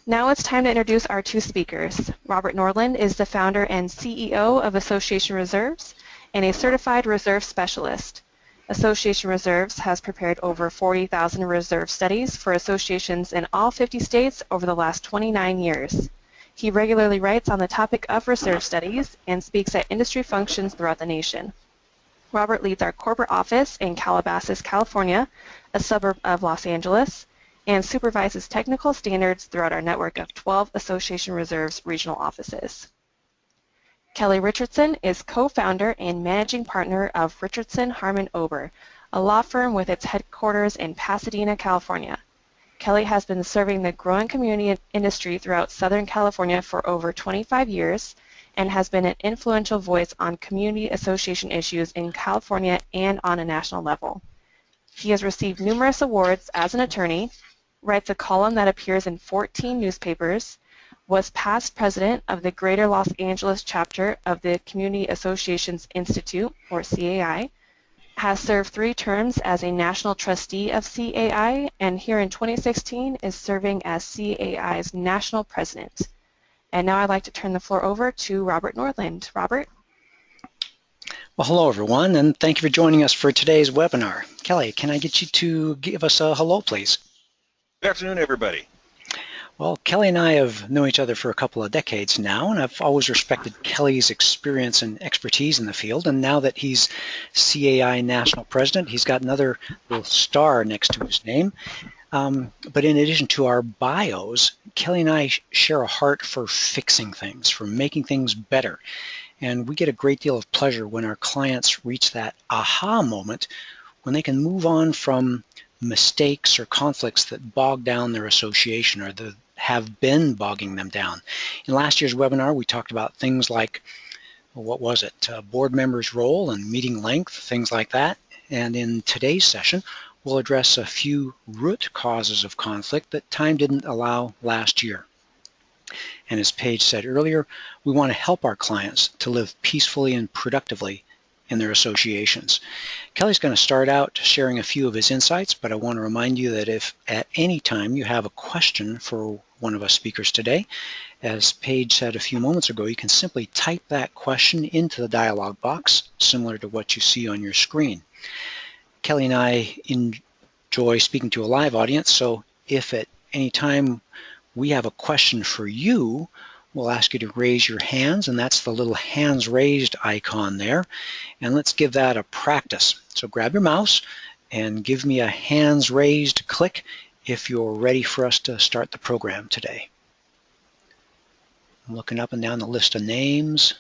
Now it's time to introduce our two speakers. Robert Norlin is the founder and CEO of Association Reserves and a certified reserve specialist. Association Reserves has prepared over 40,000 reserve studies for associations in all 50 states over the last 29 years. He regularly writes on the topic of reserve studies and speaks at industry functions throughout the nation. Robert leads our corporate office in Calabasas, California, a suburb of Los Angeles, and supervises technical standards throughout our network of 12 Association Reserves regional offices. Kelly Richardson is co-founder and managing partner of Richardson, Harmon Ober, a law firm with its headquarters in Pasadena, California. Kelly has been serving the growing community industry throughout Southern California for over 25 years and has been an influential voice on community association issues in California and on a national level. He has received numerous awards as an attorney, writes a column that appears in 14 newspapers, was past president of the Greater Los Angeles chapter of the Community Associations Institute, or CAI, has served 3 terms as a national trustee of CAI, and here in 2016 is serving as CAI's national president. And now I'd like to turn the floor over to Robert Norland. Robert? Well, hello everyone, and thank you for joining us for today's webinar. Kelly, can I get you to give us a hello, please? Good afternoon, everybody. Well, Kelly and I have known each other for a couple of decades now, and I've always respected Kelly's experience and expertise in the field. And now that he's CAI National President, he's got another little star next to his name. But in addition to our bios, Kelly and I share a heart for fixing things, for making things better. And we get a great deal of pleasure when our clients reach that aha moment when they can move on from mistakes or conflicts that bog down their association or that have been bogging them down. In last year's webinar, we talked about things like, well, what was it, board members' role and meeting length, things like that. And in today's session, we'll address a few root causes of conflict that time didn't allow last year. And as Paige said earlier, we want to help our clients to live peacefully and productively in their associations. Kelly's going to start out sharing a few of his insights, but I want to remind you that if at any time you have a question for one of us speakers today, as Paige said a few moments ago, you can simply type that question into the dialog box, similar to what you see on your screen. Kelly and I enjoy speaking to a live audience, so if at any time we have a question for you, we'll ask you to raise your hands, and that's the little hands raised icon there. And let's give that a practice. So grab your mouse and give me a hands raised click if you're ready for us to start the program today. I'm looking up and down the list of names.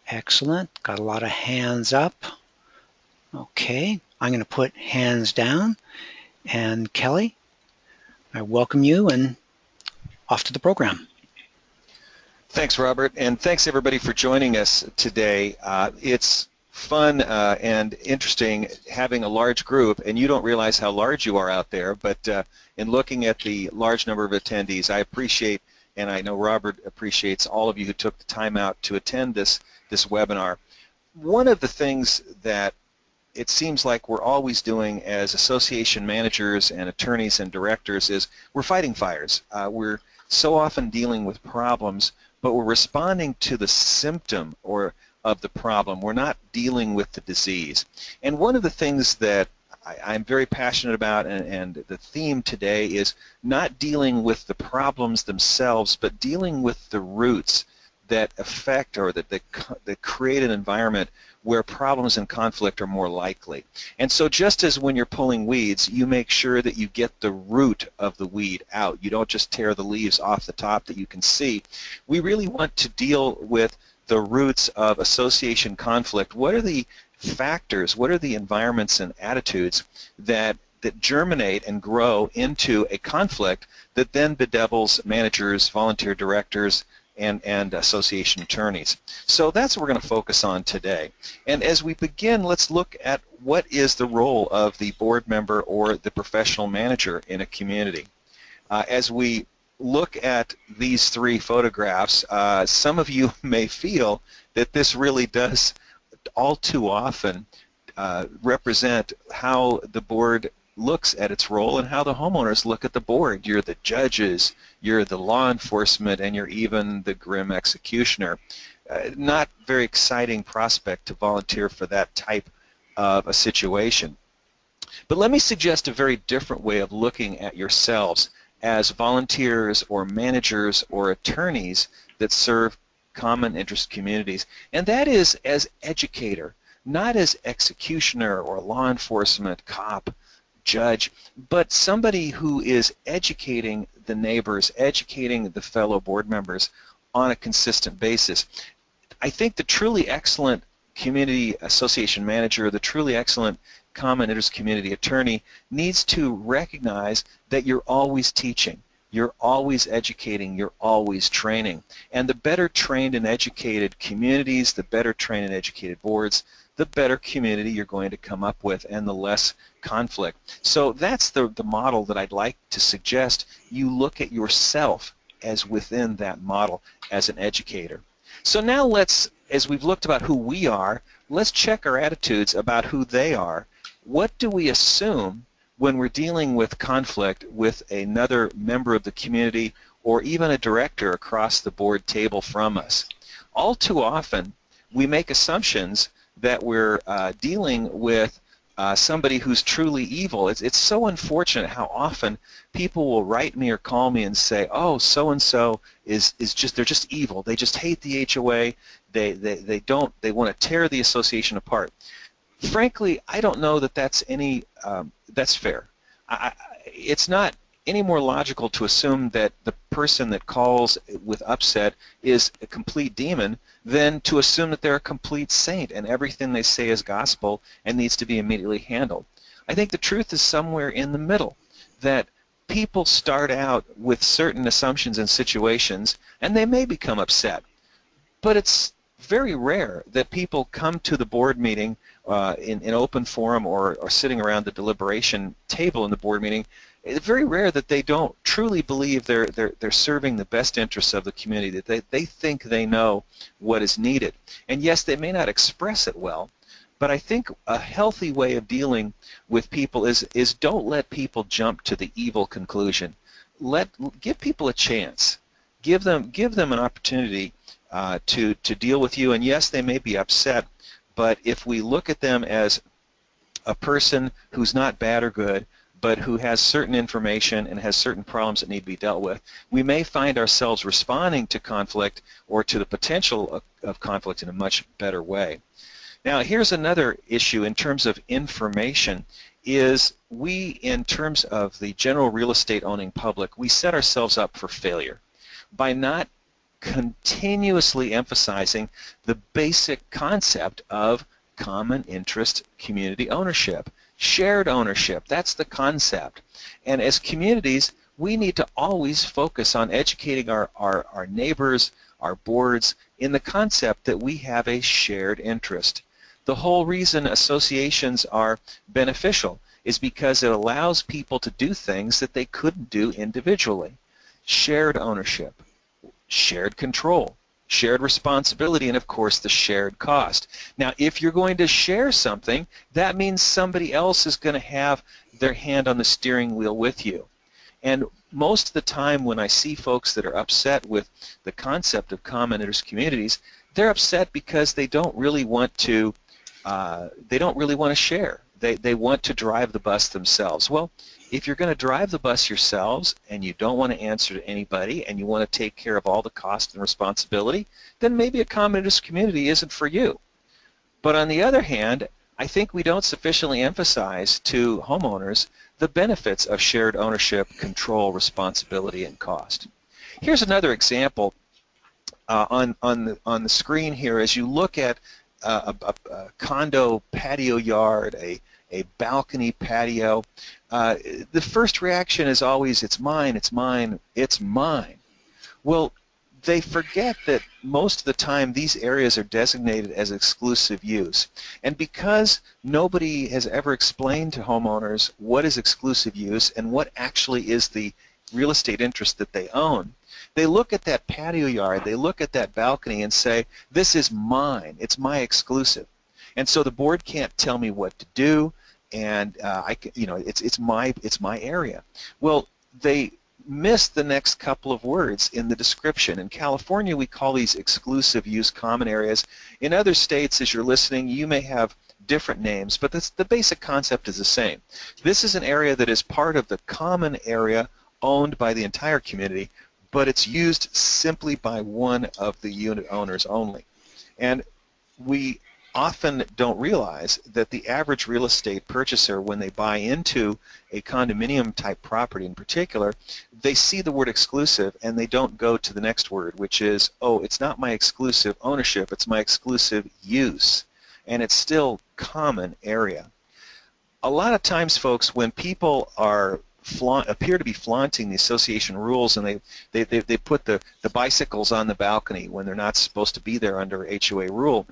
Excellent. Got a lot of hands up. Okay, I'm going to put hands down. And Kelly, I welcome you, and off to the program. Thanks, Robert, and thanks everybody for joining us today. It's fun and interesting having a large group, and you don't realize how large you are out there, but in looking at the large number of attendees, I appreciate, and I know Robert appreciates, all of you who took the time out to attend this webinar. One of the things that it seems like we're always doing as association managers and attorneys and directors is we're fighting fires. We're so often dealing with problems, but we're responding to the symptom of the problem. We're not dealing with the disease. And one of the things that I'm very passionate about, and the theme today is not dealing with the problems themselves, but dealing with the roots that affect or that create an environment where problems and conflict are more likely. And so just as when you're pulling weeds, you make sure that you get the root of the weed out. You don't just tear the leaves off the top that you can see. We really want to deal with the roots of association conflict. What are the factors, what are the environments and attitudes that germinate and grow into a conflict that then bedevils managers, volunteer directors, and association attorneys. So that's what we're going to focus on today. And as we begin, let's look at what is the role of the board member or the professional manager in a community. As we look at these 3 photographs, some of you may feel that this really does all too often represent how the board looks at its role and how the homeowners look at the board. You're the judges, you're the law enforcement, and you're even the grim executioner. Not very exciting prospect to volunteer for that type of a situation. But let me suggest a very different way of looking at yourselves as volunteers or managers or attorneys that serve common interest communities, and that is as educator, not as executioner or law enforcement, cop, judge, but somebody who is educating the neighbors, educating the fellow board members on a consistent basis. I think the truly excellent community association manager, the truly excellent common interest community attorney needs to recognize that you're always teaching, you're always educating, you're always training. And the better trained and educated communities, the better trained and educated boards, the better community you're going to come up with and the less conflict. So that's the model that I'd like to suggest you look at yourself as within that model as an educator. So now let's, as we've looked about who we are, let's check our attitudes about who they are. What do we assume when we're dealing with conflict with another member of the community or even a director across the board table from us? All too often, we make assumptions that we're dealing with somebody who's truly evil. It's so unfortunate how often people will write me or call me and say, oh, so-and-so is just, they're just evil. They just hate the HOA. They want to tear the association apart. Frankly, I don't know that that's fair. It's not any more logical to assume that the person that calls with upset is a complete demon than to assume that they're a complete saint and everything they say is gospel and needs to be immediately handled. I think the truth is somewhere in the middle, that people start out with certain assumptions and situations and they may become upset, but it's very rare that people come to the board meeting in open forum or sitting around the deliberation table in the board meeting. It's very rare that they don't truly believe they're serving the best interests of the community, that they think they know what is needed. And yes, they may not express it well, but I think a healthy way of dealing with people is don't let people jump to the evil conclusion. Give people a chance. Give them an opportunity to deal with you. And yes, they may be upset, but if we look at them as a person who's not bad or good, but who has certain information and has certain problems that need to be dealt with, we may find ourselves responding to conflict or to the potential of conflict in a much better way. Now, here's another issue in terms of information, is we, in terms of the general real estate owning public, we set ourselves up for failure by not continuously emphasizing the basic concept of common interest community ownership. Shared ownership, that's the concept. And as communities, we need to always focus on educating our neighbors, our boards, in the concept that we have a shared interest. The whole reason associations are beneficial is because it allows people to do things that they couldn't do individually. Shared ownership, shared control, shared responsibility, and of course the shared cost. Now, if you're going to share something, that means somebody else is going to have their hand on the steering wheel with you. And most of the time when I see folks that are upset with the concept of common interest communities, they're upset because they don't really want to share. They want to drive the bus themselves. Well, if you're going to drive the bus yourselves and you don't want to answer to anybody and you want to take care of all the cost and responsibility, then maybe a common interest community isn't for you. But on the other hand, I think we don't sufficiently emphasize to homeowners the benefits of shared ownership, control, responsibility, and cost. Here's another example on the screen here. As you look at a condo patio yard, a balcony patio, the first reaction is always, it's mine, it's mine, it's mine. Well, they forget that most of the time these areas are designated as exclusive use. And because nobody has ever explained to homeowners what is exclusive use and what actually is the real estate interest that they own, they look at that patio yard, they look at that balcony and say, this is mine, it's my exclusive. And so the board can't tell me what to do. and it's my area. Well, they miss the next couple of words in the description. In California, we call these exclusive use common areas. In other states, as you're listening, you may have different names, but the basic concept is the same. This is an area that is part of the common area owned by the entire community, but it's used simply by one of the unit owners only. And we often don't realize that the average real estate purchaser, when they buy into a condominium type property in particular, they see the word exclusive and they don't go to the next word, which is, oh, it's not my exclusive ownership, it's my exclusive use, and it's still common area. A lot of times, folks, when people appear to be flaunting the association rules, and they put the bicycles on the balcony when they're not supposed to be there under HOA rule,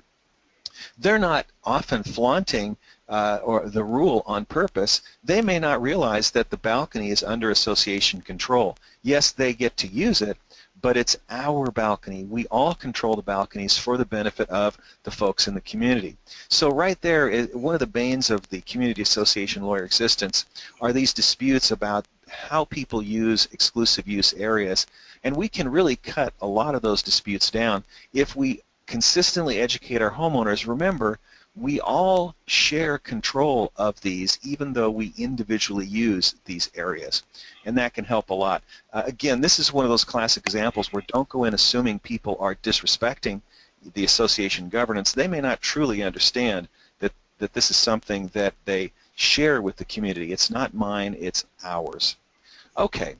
they're not often flaunting or the rule on purpose. They may not realize that the balcony is under association control. Yes, they get to use it, but it's our balcony. We all control the balconies for the benefit of the folks in the community. So right there, one of the banes of the community association lawyer existence are these disputes about how people use exclusive use areas, and we can really cut a lot of those disputes down if we consistently educate our homeowners. Remember, we all share control of these, even though we individually use these areas, and that can help a lot. Again, this is one of those classic examples where don't go in assuming people are disrespecting the association governance. They may not truly understand that this is something that they share with the community. It's not mine, it's ours. Okay.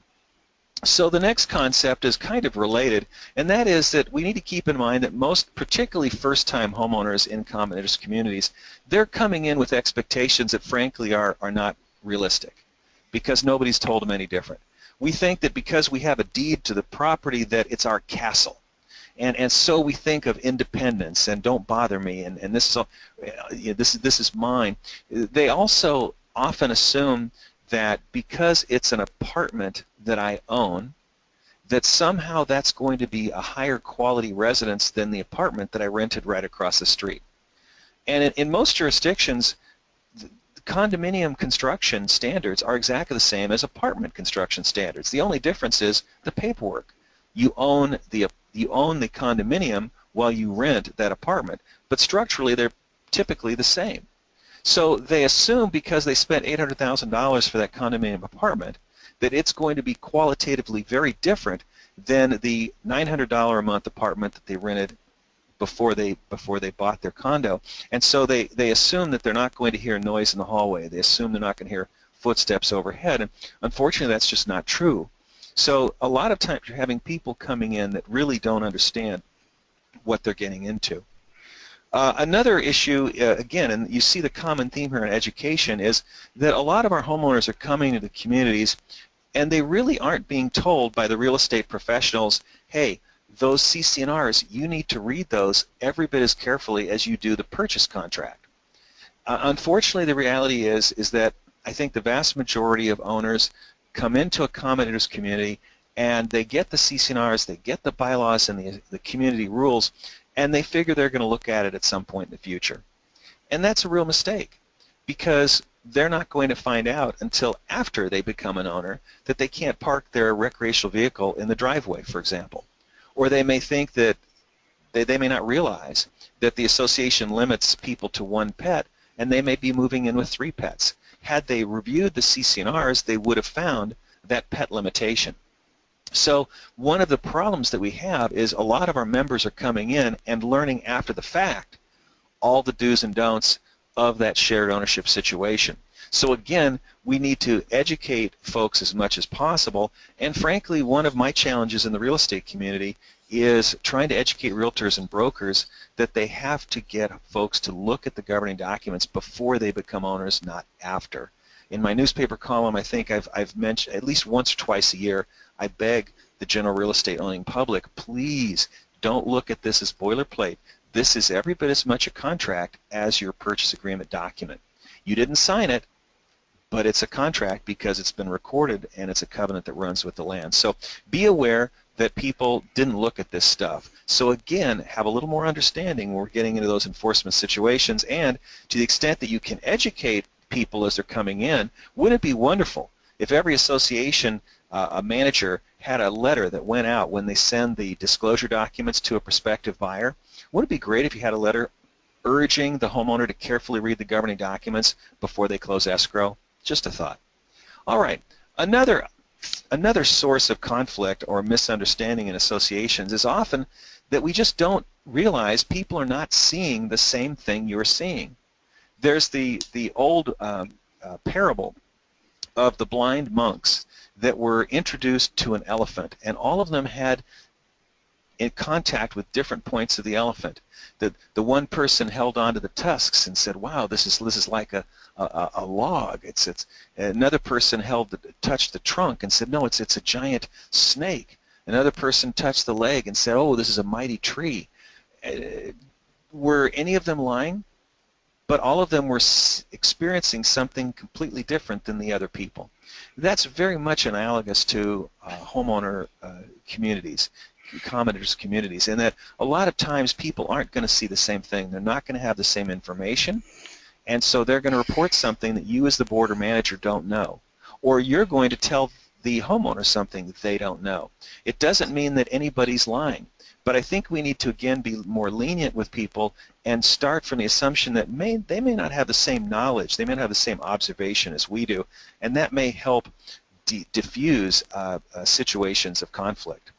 So the next concept is kind of related, and that is that we need to keep in mind that most, particularly first-time homeowners in common interest communities, they're coming in with expectations that frankly are not realistic because nobody's told them any different. We think that because we have a deed to the property that it's our castle, and so we think of independence and don't bother me, and this is mine. They also often assume that because it's an apartment that I own, that somehow that's going to be a higher quality residence than the apartment that I rented right across the street. And in most jurisdictions, condominium construction standards are exactly the same as apartment construction standards. The only difference is the paperwork. You own the condominium while you rent that apartment, but structurally they're typically the same. So they assume because they spent $800,000 for that condominium apartment that it's going to be qualitatively very different than the $900 a month apartment that they rented before they bought their condo. And so they assume that they're not going to hear noise in the hallway. They assume they're not going to hear footsteps overhead. And unfortunately, that's just not true. So a lot of times you're having people coming in that really don't understand what they're getting into. Another issue, again, and you see the common theme here in education, is that a lot of our homeowners are coming into the communities and they really aren't being told by the real estate professionals, hey, those CC&Rs, you need to read those every bit as carefully as you do the purchase contract. Unfortunately, the reality is that I think the vast majority of owners come into a common interest community and they get the CC&Rs, they get the bylaws and the community rules, and they figure they're going to look at it at some point in the future. And that's a real mistake because they're not going to find out until after they become an owner that they can't park their recreational vehicle in the driveway, for example. Or they may think that they may not realize that the association limits people to one pet and they may be moving in with 3 pets. Had they reviewed the CC&Rs, they would have found that pet limitation. So one of the problems that we have is a lot of our members are coming in and learning after the fact all the do's and don'ts of that shared ownership situation. So again, we need to educate folks as much as possible, and frankly, one of my challenges in the real estate community is trying to educate realtors and brokers that they have to get folks to look at the governing documents before they become owners, not after. In my newspaper column, I think I've mentioned at least once or twice a year, I beg the general real estate owning public, please don't look at this as boilerplate. This is every bit as much a contract as your purchase agreement document. You didn't sign it, but it's a contract because it's been recorded and it's a covenant that runs with the land. So be aware that people didn't look at this stuff. So again, have a little more understanding when we're getting into those enforcement situations, and to the extent that you can educate people as they're coming in. Wouldn't it be wonderful if every association a manager had a letter that went out when they send the disclosure documents to a prospective buyer? Wouldn't it be great if you had a letter urging the homeowner to carefully read the governing documents before they close escrow? Just a thought. All right, another source of conflict or misunderstanding in associations is often that we just don't realize people are not seeing the same thing you're seeing. There's the old parable of the blind monks that were introduced to an elephant, and all of them had in contact with different points of the elephant. The one person held onto the tusks and said, "Wow, this is like a log." It's another person touched the trunk and said, "No, it's a giant snake." Another person touched the leg and said, "Oh, this is a mighty tree." Were any of them lying? But all of them were experiencing something completely different than the other people. That's very much analogous to homeowner communities, commoners communities, in that a lot of times people aren't going to see the same thing. They're not going to have the same information, and so they're going to report something that you as the board or manager don't know, or you're going to tell the homeowner something that they don't know. It doesn't mean that anybody's lying, but I think we need to, again, be more lenient with people and start from the assumption that they may not have the same knowledge, they may not have the same observation as we do, and that may help diffuse situations of conflict.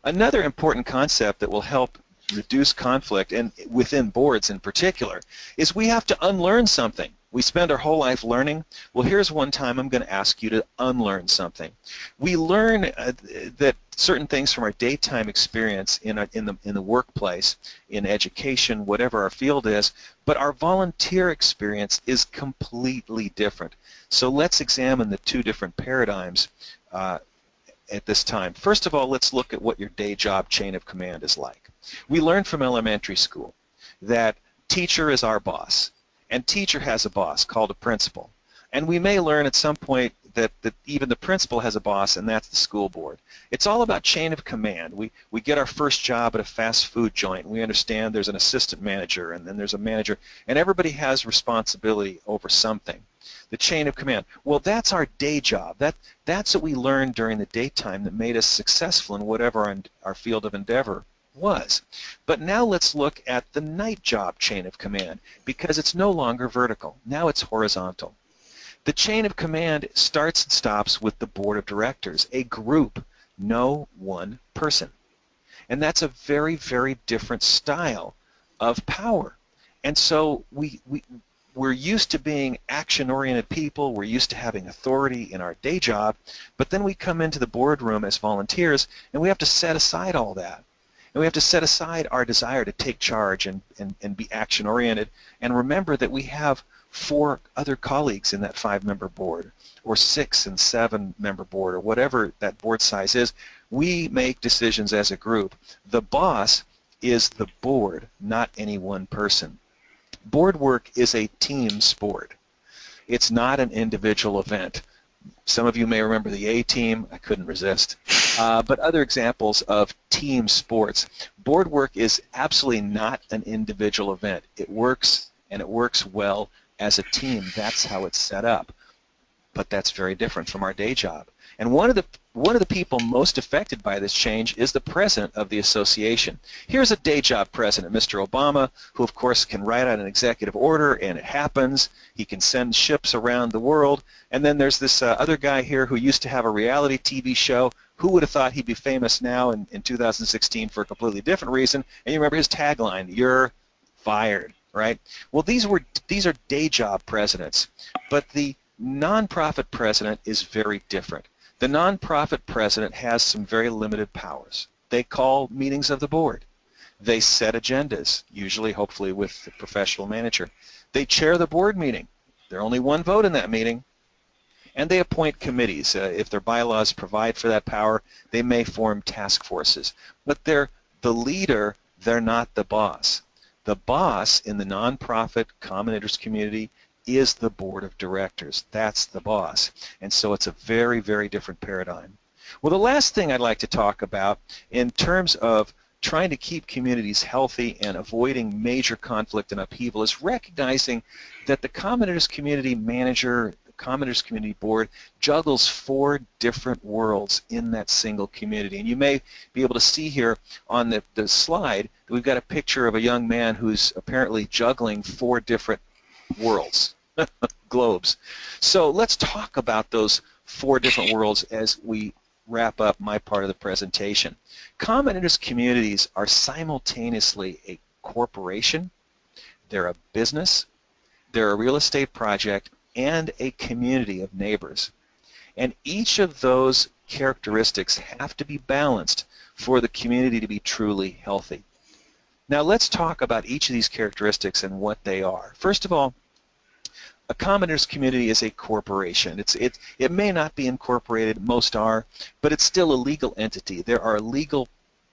Another important concept that will help reduce conflict, and within boards in particular, is we have to unlearn something. We spend our whole life learning. Well, here's one time I'm going to ask you to unlearn something. We learn that certain things from our daytime experience in the workplace, in education, whatever our field is, but our volunteer experience is completely different. So let's examine the two different paradigms at this time. First of all, let's look at what your day job chain of command is like. We learned from elementary school that teacher is our boss, and teacher has a boss called a principal. And we may learn at some point that even the principal has a boss, and that's the school board. It's all about chain of command. We get our first job at a fast food joint, and we understand there's an assistant manager, and then there's a manager, and everybody has responsibility over something. The chain of command. Well, that's our day job. That's what we learned during the daytime that made us successful in whatever our field of endeavor was. But now let's look at the night job chain of command, because it's no longer vertical. Now it's horizontal. The chain of command starts and stops with the board of directors, a group, no one person. And that's a very, very different style of power. And so we're used to being action-oriented people. We're used to having authority in our day job. But then we come into the boardroom as volunteers, and we have to set aside all that. And we have to set aside our desire to take charge and be action-oriented, and remember that we have 4 other colleagues in that 5-member board, or 6 and 7-member board, or whatever that board size is. We make decisions as a group. The boss is the board, not any one person. Board work is a team sport. It's not an individual event. Some of you may remember the A-team. I couldn't resist. But other examples of team sports. Board work is absolutely not an individual event. It works, and it works well as a team. That's how it's set up. But that's very different from our day job. And one of the people most affected by this change is the president of the association. Here's a day job president, Mr. Obama, who of course can write out an executive order, and it happens. He can send ships around the world. And then there's this other guy here who used to have a reality TV show. Who would have thought he'd be famous now in 2016 for a completely different reason? And you remember his tagline, "You're fired," right? Well, these are day job presidents, but the nonprofit president is very different. The nonprofit president has some very limited powers. They call meetings of the board. They set agendas, usually, hopefully, with the professional manager. They chair the board meeting. There's only one vote in that meeting. And they appoint committees. If their bylaws provide for that power, they may form task forces. But they're the leader, they're not the boss. The boss in the nonprofit common interest community is the board of directors. That's the boss. And so it's a very, very different paradigm. Well, the last thing I'd like to talk about in terms of trying to keep communities healthy and avoiding major conflict and upheaval is recognizing that the Common Interest Community Manager, the Common Interest Community Board, juggles 4 different worlds in that single community. And you may be able to see here on the slide that we've got a picture of a young man who's apparently juggling 4 different worlds, globes. So let's talk about those 4 different worlds as we wrap up my part of the presentation. Common interest communities are simultaneously a corporation, they're a business, they're a real estate project, and a community of neighbors. And each of those characteristics have to be balanced for the community to be truly healthy. Now let's talk about each of these characteristics and what they are. First of all, a common interest community is a corporation. It may not be incorporated, most are, but it's still a legal entity. There are legal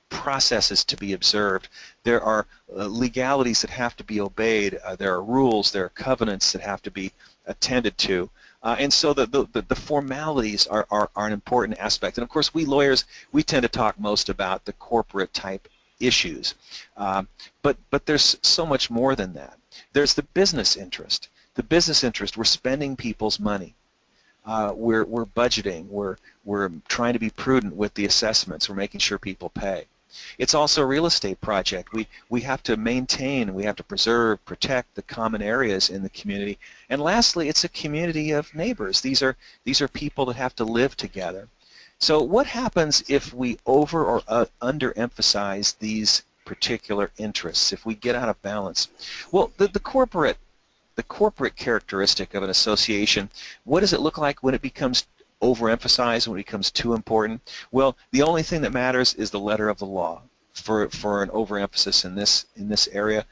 processes to be observed. There are legalities that have to be obeyed. There are rules, there are covenants that have to be attended to. And so the formalities are an important aspect. And of course, we lawyers, we tend to talk most about the corporate type issues. But there's so much more than that. There's the business interest. The business interest, we're spending people's money. We're budgeting. We're trying to be prudent with the assessments. We're making sure people pay. It's also a real estate project. We have to maintain, we have to preserve, protect the common areas in the community. And lastly, it's a community of neighbors. These are people that have to live together. So what happens if we over or underemphasize these particular interests, if we get out of balance? Well, the corporate characteristic of an association, what does it look like when it becomes overemphasized, when it becomes too important? Well, the only thing that matters is the letter of the law. For an overemphasis in this area,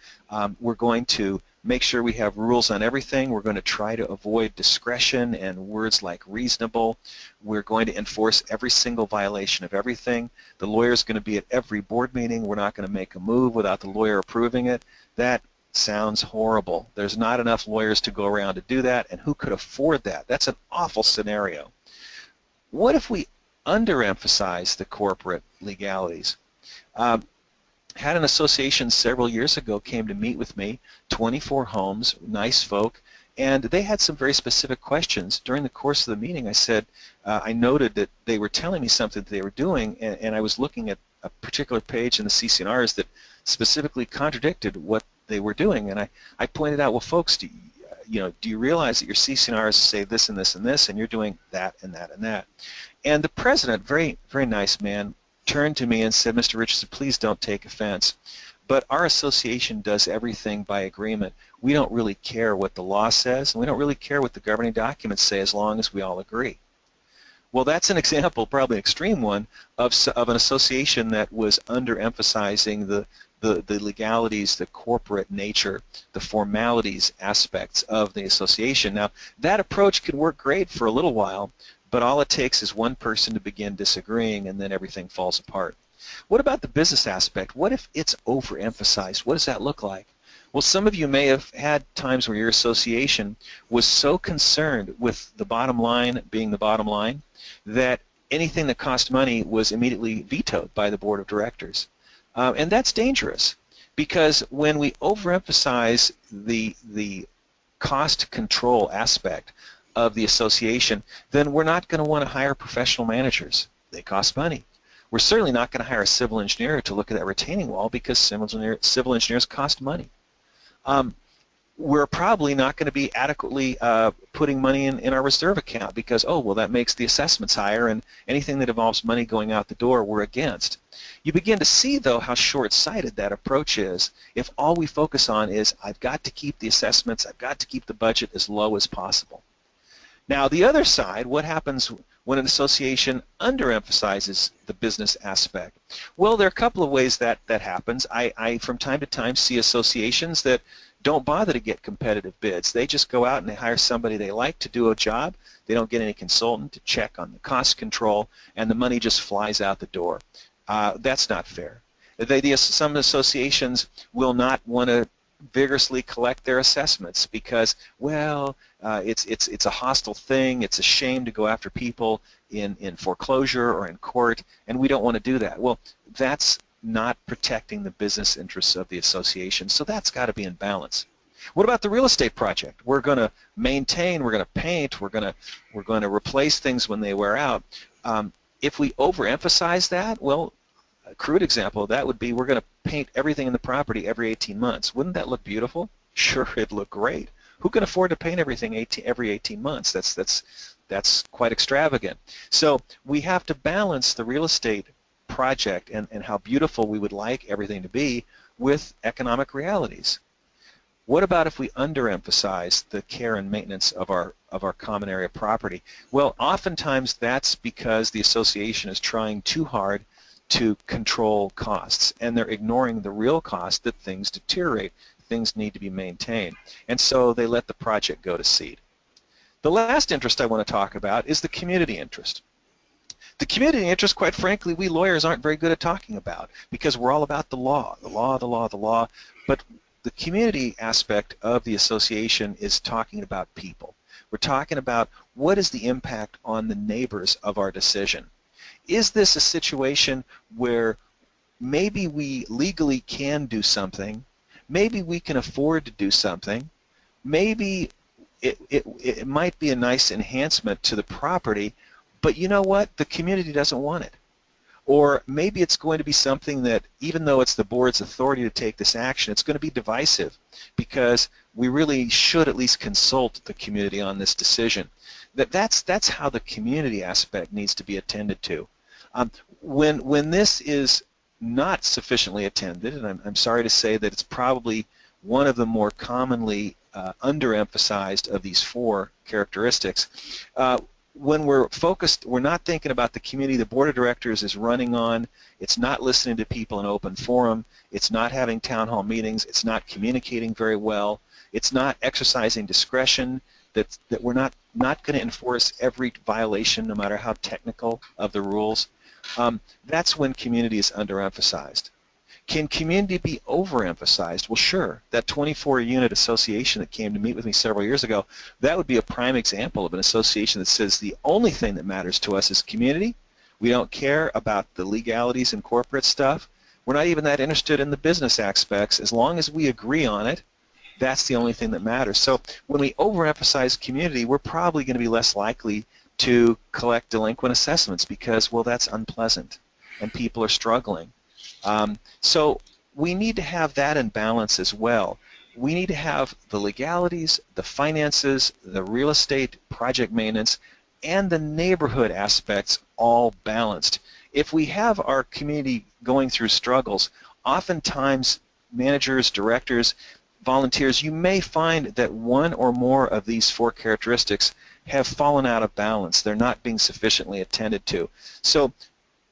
we're going to make sure we have rules on everything. We're going to try to avoid discretion and words like reasonable. We're going to enforce every single violation of everything. The lawyer's going to be at every board meeting. We're not going to make a move without the lawyer approving it. That sounds horrible. There's not enough lawyers to go around to do that, and who could afford that? That's an awful scenario. What if we underemphasize the corporate legalities? Had an association several years ago came to meet with me, 24 homes, nice folk, and they had some very specific questions. During the course of the meeting, I said, I noted that they were telling me something that they were doing, and I was looking at a particular page in the CC&Rs that specifically contradicted what they were doing, and I pointed out, well, folks, do you realize that your CC&Rs say this and this and this, and you're doing that and that and that? And the president, very, very nice man, turned to me and said, Mr. Richardson, please don't take offense, but our association does everything by agreement. We don't really care what the law says, and we don't really care what the governing documents say as long as we all agree. Well, that's an example, probably an extreme one, of an association that was underemphasizing the legalities, the corporate nature, the formalities aspects of the association. Now, that approach can work great for a little while, but all it takes is one person to begin disagreeing, and then everything falls apart. What about the business aspect? What if it's overemphasized? What does that look like? Well, some of you may have had times where your association was so concerned with the bottom line being the bottom line that anything that cost money was immediately vetoed by the board of directors. And that's dangerous, because when we overemphasize the cost control aspect of the association, then we're not going to want to hire professional managers. They cost money. We're certainly not going to hire a civil engineer to look at that retaining wall, because civil engineers cost money. We're probably not going to be adequately putting money in our reserve account, because, oh, well, that makes the assessments higher, and anything that involves money going out the door we're against. You begin to see, though, how short-sighted that approach is if all we focus on is, I've got to keep the assessments, I've got to keep the budget as low as possible. Now, the other side, what happens when an association underemphasizes the business aspect? Well, there are a couple of ways that happens. I from time to time, see associations that don't bother to get competitive bids. They just go out and they hire somebody they like to do a job. They don't get any consultant to check on the cost control, and the money just flies out the door. That's not fair. Some associations will not want to vigorously collect their assessments because, well, it's a hostile thing. It's a shame to go after people in foreclosure or in court, and we don't want to do that. Well, that's not protecting the business interests of the association. So that's got to be in balance. What about the real estate project? We're going to maintain, we're going to paint, we're going to replace things when they wear out. If we overemphasize that, well, a crude example of that would be we're going to paint everything in the property every 18 months. Wouldn't that look beautiful? Sure, it'd look great. Who can afford to paint everything every 18 months? That's quite extravagant. So we have to balance the real estate project and how beautiful we would like everything to be with economic realities. What about if we underemphasize the care and maintenance of our common area property? Well, oftentimes that's because the association is trying too hard to control costs, and they're ignoring the real cost that things deteriorate, things need to be maintained, and so they let the project go to seed. The last interest I want to talk about is the community interest. The community interest, quite frankly, we lawyers aren't very good at talking about because we're all about the law, the law, the law, the law, but the community aspect of the association is talking about people. We're talking about what is the impact on the neighbors of our decision. Is this a situation where maybe we legally can do something, maybe we can afford to do something, maybe it might be a nice enhancement to the property, but you know what? The community doesn't want it. Or maybe it's going to be something that, even though it's the board's authority to take this action, it's going to be divisive because we really should at least consult the community on this decision. That's how the community aspect needs to be attended to. When this is not sufficiently attended, and I'm sorry to say that it's probably one of the more commonly underemphasized of these four characteristics, when we're focused, we're not thinking about the community the board of directors is running on, it's not listening to people in open forum, it's not having town hall meetings, it's not communicating very well, it's not exercising discretion, that we're not going to enforce every violation no matter how technical of the rules. That's when community is underemphasized. Can community be overemphasized? Well, sure. That 24-unit association that came to meet with me several years ago, that would be a prime example of an association that says the only thing that matters to us is community. We don't care about the legalities and corporate stuff. We're not even that interested in the business aspects. As long as we agree on it, that's the only thing that matters. So when we overemphasize community, we're probably going to be less likely to collect delinquent assessments because, well, that's unpleasant and people are struggling. So we need to have that in balance as well. We need to have the legalities, the finances, the real estate, project maintenance, and the neighborhood aspects all balanced. If we have our community going through struggles, oftentimes managers, directors, volunteers, you may find that one or more of these four characteristics have fallen out of balance. They're not being sufficiently attended to. So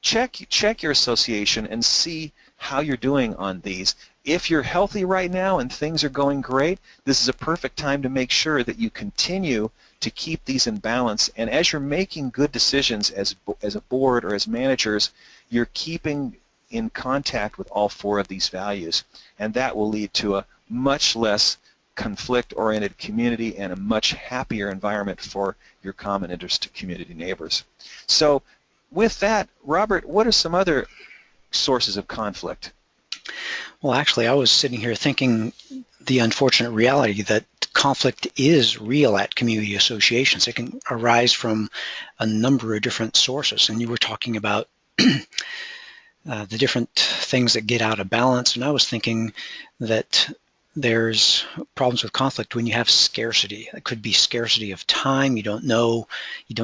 check your association and see how you're doing on these. If you're healthy right now and things are going great, this is a perfect time to make sure that you continue to keep these in balance. And as you're making good decisions as a board or as managers, you're keeping in contact with all four of these values. And that will lead to a much less conflict-oriented community and a much happier environment for your common interest community neighbors. So with that, Robert, what are some other sources of conflict? Well, actually, I was sitting here thinking the unfortunate reality that conflict is real at community associations. It can arise from a number of different sources, and you were talking about the different things that get out of balance, and I was thinking that there's problems with conflict when you have scarcity. It could be scarcity of time. You don't know,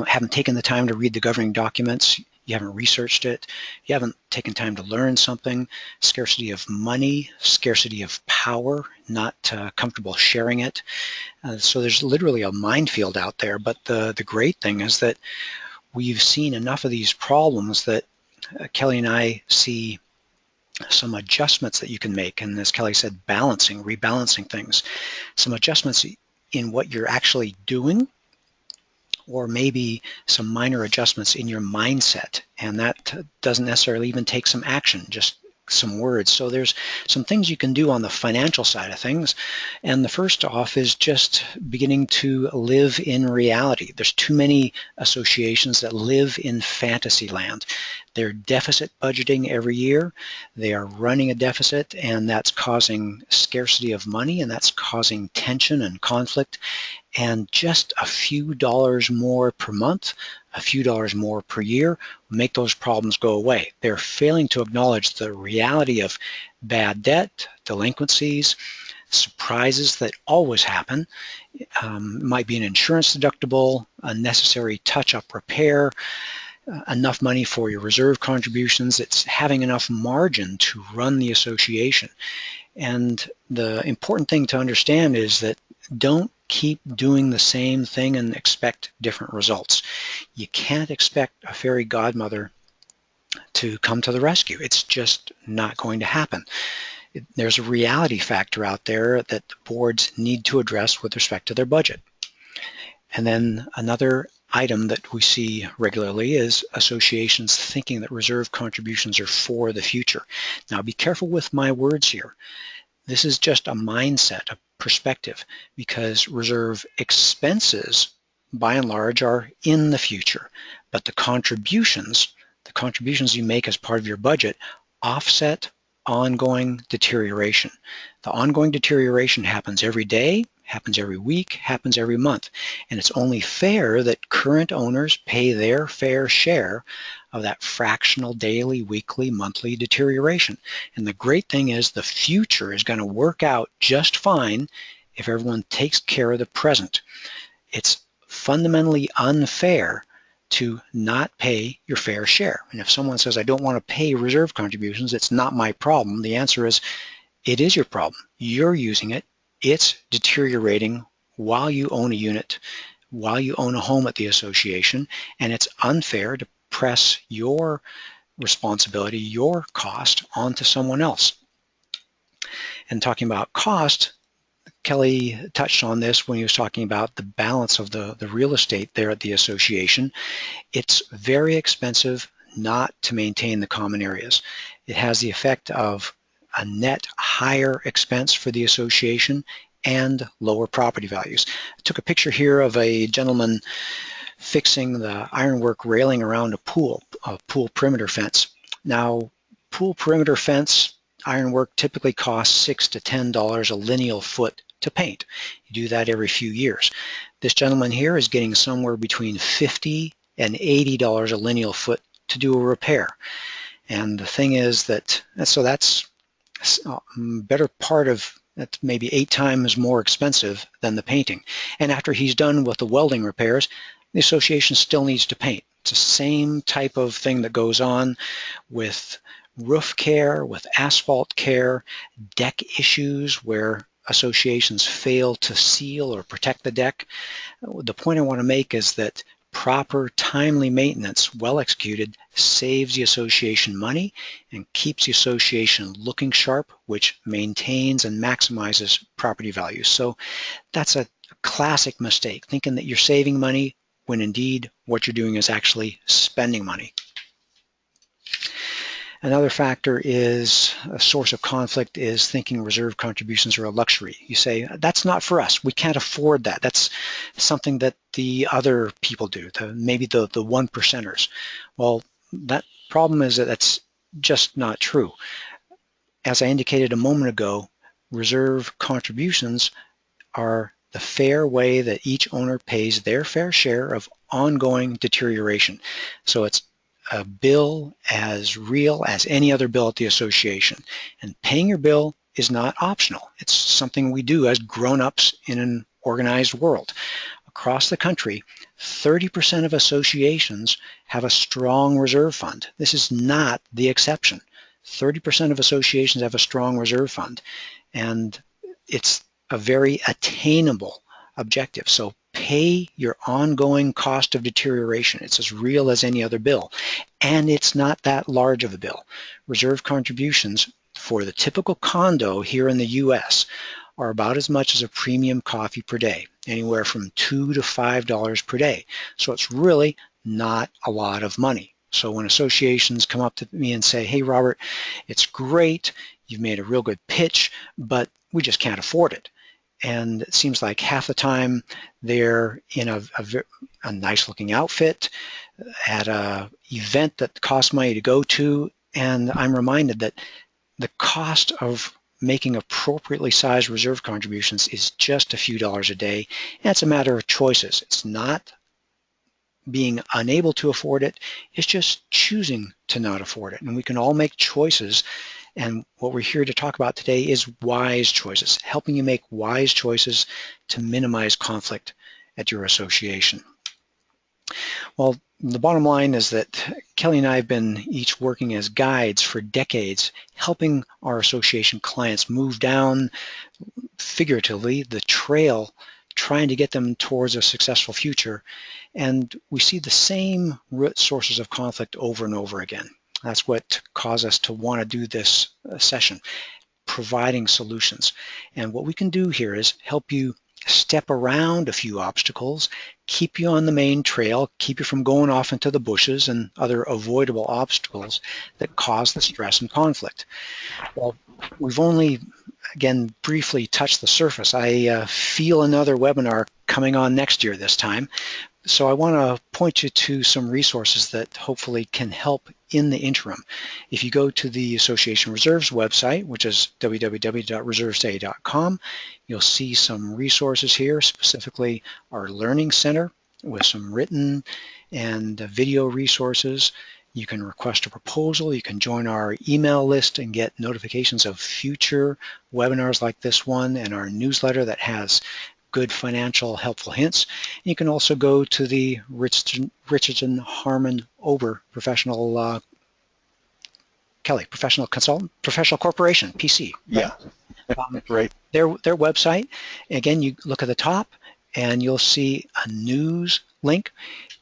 haven't taken the time to read the governing documents. You haven't researched it. You haven't taken time to learn something. Scarcity of money, scarcity of power, not comfortable sharing it. So there's literally a minefield out there. But the great thing is that we've seen enough of these problems that Kelly and I see some adjustments that you can make, and as Kelly said, rebalancing things, some adjustments in what you're actually doing, or maybe some minor adjustments in your mindset, and that doesn't necessarily even take some action, just some words. So there's some things you can do on the financial side of things, and the first off is just beginning to live in reality. There's too many associations that live in fantasy land. They're deficit budgeting every year. They are running a deficit, and that's causing scarcity of money, and that's causing tension and conflict. And just a few dollars more per month, a few dollars more per year, make those problems go away. They're failing to acknowledge the reality of bad debt, delinquencies, surprises that always happen. Might be an insurance deductible, a necessary touch-up repair, enough money for your reserve contributions. It's having enough margin to run the association. And the important thing to understand is that don't keep doing the same thing and expect different results. You can't expect a fairy godmother to come to the rescue. It's just not going to happen. There's a reality factor out there that the boards need to address with respect to their budget. And then another item that we see regularly is associations thinking that reserve contributions are for the future. Now be careful with my words here. This is just a mindset, a perspective, because reserve expenses by and large are in the future, but the contributions you make as part of your budget offset ongoing deterioration. The ongoing deterioration happens every day, happens every week, happens every month, and it's only fair that current owners pay their fair share of that fractional daily, weekly, monthly deterioration. And the great thing is the future is going to work out just fine if everyone takes care of the present. It's fundamentally unfair to not pay your fair share. And if someone says, I don't want to pay reserve contributions, it's not my problem, the answer is, it is your problem. You're using it. It's deteriorating while you own a unit, while you own a home at the association, and it's unfair to press your responsibility, your cost, onto someone else. And talking about cost, Kelly touched on this when he was talking about the balance of the real estate there at the association. It's very expensive not to maintain the common areas. It has the effect of a net higher expense for the association and lower property values. I took a picture here of a gentleman fixing the ironwork railing around a pool perimeter fence. Now, pool perimeter fence ironwork typically costs $6 to $10 a lineal foot to paint. You do that every few years. This gentleman here is getting somewhere between $50 and $80 a lineal foot to do a repair. And the thing is that, so that's a better part of, that's maybe 8 times more expensive than the painting. And after he's done with the welding repairs, the association still needs to paint. It's the same type of thing that goes on with roof care, with asphalt care, deck issues where associations fail to seal or protect the deck. The point I want to make is that proper, timely maintenance, well executed, saves the association money and keeps the association looking sharp, which maintains and maximizes property values. So that's a classic mistake, thinking that you're saving money when indeed what you're doing is actually spending money. Another factor is a source of conflict is thinking reserve contributions are a luxury. You say, that's not for us. We can't afford that. That's something that the other people do, maybe the one percenters. Well, that problem is that that's just not true. As I indicated a moment ago, reserve contributions are the fair way that each owner pays their fair share of ongoing deterioration. So it's a bill as real as any other bill at the association. And paying your bill is not optional. It's something we do as grown-ups in an organized world. Across the country, 30% of associations have a strong reserve fund. This is not the exception. 30% of associations have a strong reserve fund, and it's a very attainable objective. So pay your ongoing cost of deterioration. It's as real as any other bill, and it's not that large of a bill. Reserve contributions for the typical condo here in the US are about as much as a premium coffee per day, anywhere from $2 to $5 per day. So it's really not a lot of money. So when associations come up to me and say, hey Robert, it's great, you've made a real good pitch, but we just can't afford it. And it seems like half the time they're in a nice looking outfit, at an event that costs money to go to, and I'm reminded that the cost of making appropriately sized reserve contributions is just a few dollars a day, and it's a matter of choices. It's not being unable to afford it, it's just choosing to not afford it. And we can all make choices, and what we're here to talk about today is wise choices, helping you make wise choices to minimize conflict at your association. Well, the bottom line is that Kelly and I have been each working as guides for decades, helping our association clients move down, figuratively, the trail, trying to get them towards a successful future. And we see the same root sources of conflict over and over again. That's what caused us to want to do this session, providing solutions. And what we can do here is help you step around a few obstacles, keep you on the main trail, keep you from going off into the bushes and other avoidable obstacles that cause the stress and conflict. Well, we've only, again, briefly touched the surface. I feel another webinar coming on next year this time. So I want to point you to some resources that hopefully can help in the interim. If you go to the Association Reserves website, which is www.reservesday.com, you'll see some resources here, specifically our Learning Center with some written and video resources. You can request a proposal. You can join our email list and get notifications of future webinars like this one, and our newsletter that has good financial helpful hints. And you can also go to the Richardson Harmon Ober Professional Kelly Professional Consultant, Professional Corporation, PC. Right? Yeah, right. Their website. Again, you look at the top and you'll see a news link.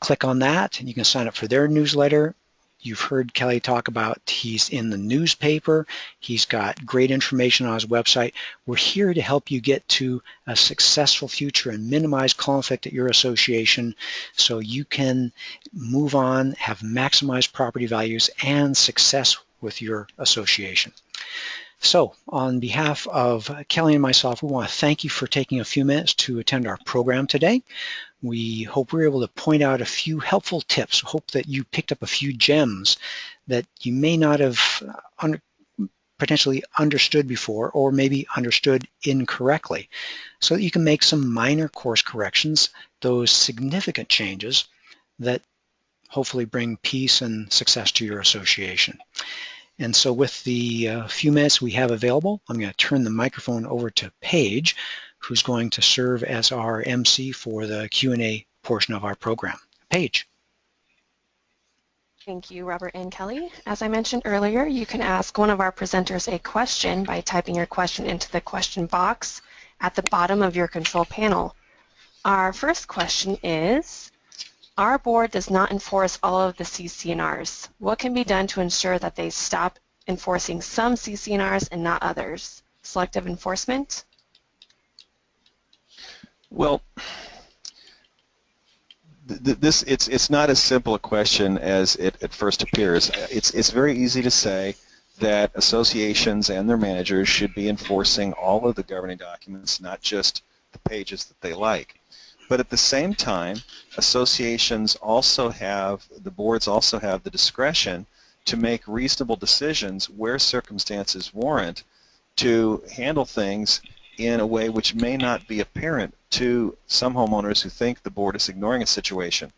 Click on that and you can sign up for their newsletter. You've heard Kelly talk about he's in the newspaper. He's got great information on his website. We're here to help you get to a successful future and minimize conflict at your association so you can move on, have maximized property values and success with your association. So on behalf of Kelly and myself, we want to thank you for taking a few minutes to attend our program today. We hope we're able to point out a few helpful tips. Hope that you picked up a few gems that you may not have potentially understood before, or maybe understood incorrectly, so that you can make some minor course corrections, those significant changes that hopefully bring peace and success to your association. And so with the few minutes we have available, I'm going to turn the microphone over to Paige, who's going to serve as our MC for the Q&A portion of our program. Paige. Thank you, Robert and Kelly. As I mentioned earlier, you can ask one of our presenters a question by typing your question into the question box at the bottom of your control panel. Our first question is, our board does not enforce all of the CC&Rs. What can be done to ensure that they stop enforcing some CC&Rs and not others? Selective enforcement? Well, it's not as simple a question as it at first appears. It's very easy to say that associations and their managers should be enforcing all of the governing documents, not just the pages that they like. But at the same time, associations also have, the boards also have the discretion to make reasonable decisions where circumstances warrant to handle things in a way which may not be apparent to some homeowners who think the board is ignoring a situation.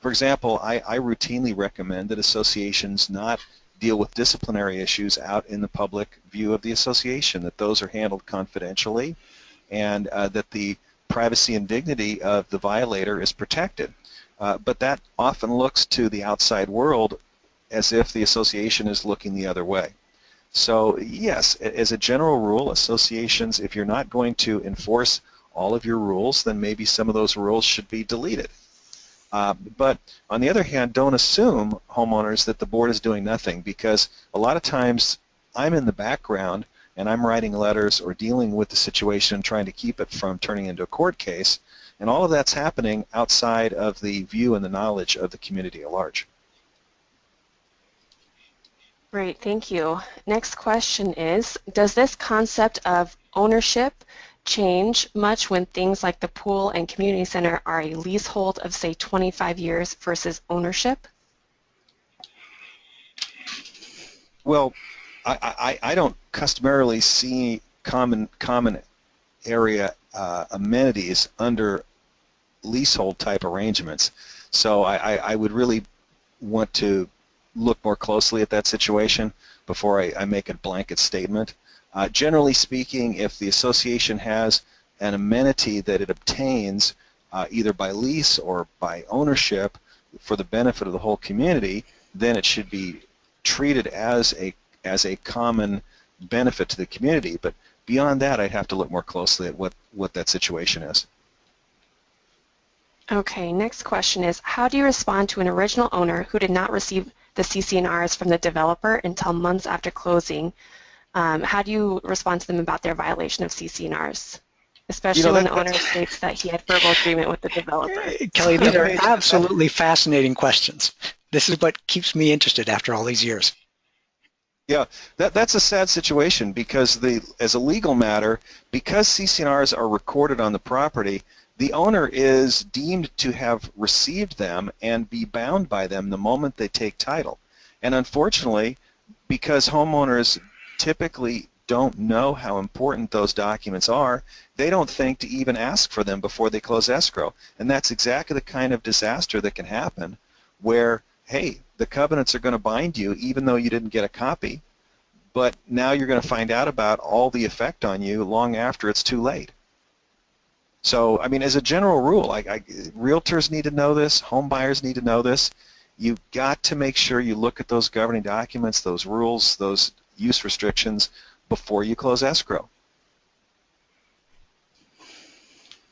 For example, I routinely recommend that associations not deal with disciplinary issues out in the public view of the association, that those are handled confidentially, and that the privacy and dignity of the violator is protected. But that often looks to the outside world as if the association is looking the other way. So yes, as a general rule, associations, if you're not going to enforce all of your rules, then maybe some of those rules should be deleted. But on the other hand, don't assume, homeowners, that the board is doing nothing, because a lot of times I'm in the background and I'm writing letters or dealing with the situation and trying to keep it from turning into a court case, and all of that's happening outside of the view and the knowledge of the community at large. Great, thank you. Next question is, does this concept of ownership change much when things like the pool and community center are a leasehold of, say, 25 years versus ownership? Well, I don't customarily see common area amenities under leasehold type arrangements. So I would really want to look more closely at that situation before I make a blanket statement. Generally speaking, if the association has an amenity that it obtains either by lease or by ownership for the benefit of the whole community, then it should be treated as a common benefit to the community. But beyond that, I'd have to look more closely at what that situation is. Okay, next question is, how do you respond to an original owner who did not receive the CC&Rs from the developer until months after closing? How do you respond to them about their violation of CC&Rs, especially when the owner states that he had verbal agreement with the developer? Kelly, these are absolutely fascinating questions. This is what keeps me interested after all these years. Yeah, that's a sad situation because as a legal matter, because CC&Rs are recorded on the property, the owner is deemed to have received them and be bound by them the moment they take title. And unfortunately, because homeowners typically don't know how important those documents are, they don't think to even ask for them before they close escrow. And that's exactly the kind of disaster that can happen where, hey, the covenants are going to bind you even though you didn't get a copy, but now you're going to find out about all the effect on you long after it's too late. So, I mean, as a general rule, realtors need to know this, home buyers need to know this. You've got to make sure you look at those governing documents, those rules, those use restrictions before you close escrow.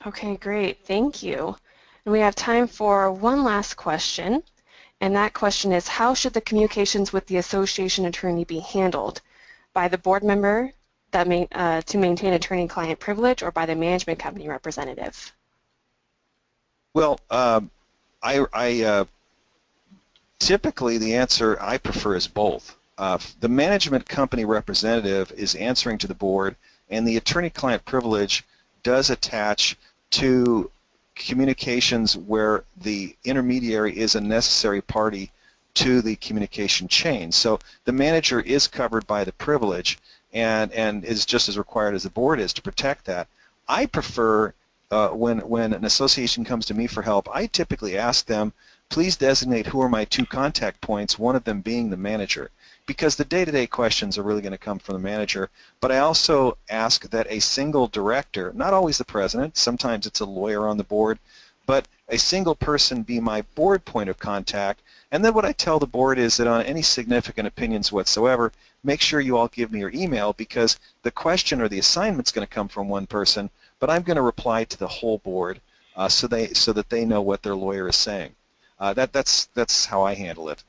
Okay, great. Thank you. And we have time for one last question. And that question is, how should the communications with the association attorney be handled? By the board member to maintain attorney-client privilege, or by the management company representative? Well, typically the answer I prefer is both. The management company representative is answering to the board, and the attorney-client privilege does attach to communications where the intermediary is a necessary party to the communication chain. So the manager is covered by the privilege and is just as required as the board is to protect that. I prefer when an association comes to me for help, I typically ask them, please designate who are my two contact points, one of them being the manager, because the day-to-day questions are really going to come from the manager. But I also ask that a single director, not always the president, sometimes it's a lawyer on the board, but a single person be my board point of contact. And then what I tell the board is that on any significant opinions whatsoever, make sure you all give me your email, because the question or the assignment's going to come from one person, but I'm going to reply to the whole board so that they know what their lawyer is saying. That's how I handle it.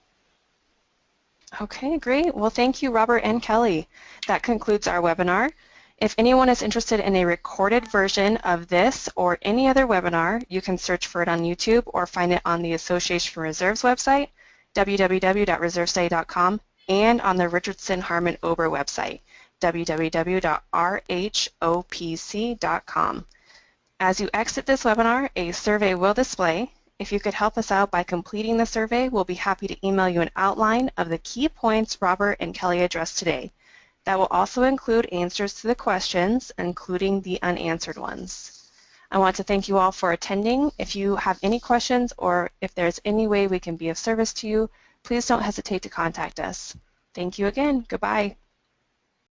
Okay, great. Well, thank you, Robert and Kelly. That concludes our webinar. If anyone is interested in a recorded version of this or any other webinar, you can search for it on YouTube or find it on the Association for Reserves website, www.reservestudy.com, and on the Richardson Harmon Ober website, www.rhopc.com. As you exit this webinar, a survey will display. If you could help us out by completing the survey, we'll be happy to email you an outline of the key points Robert and Kelly addressed today. That will also include answers to the questions, including the unanswered ones. I want to thank you all for attending. If you have any questions or if there's any way we can be of service to you, please don't hesitate to contact us. Thank you again. Goodbye.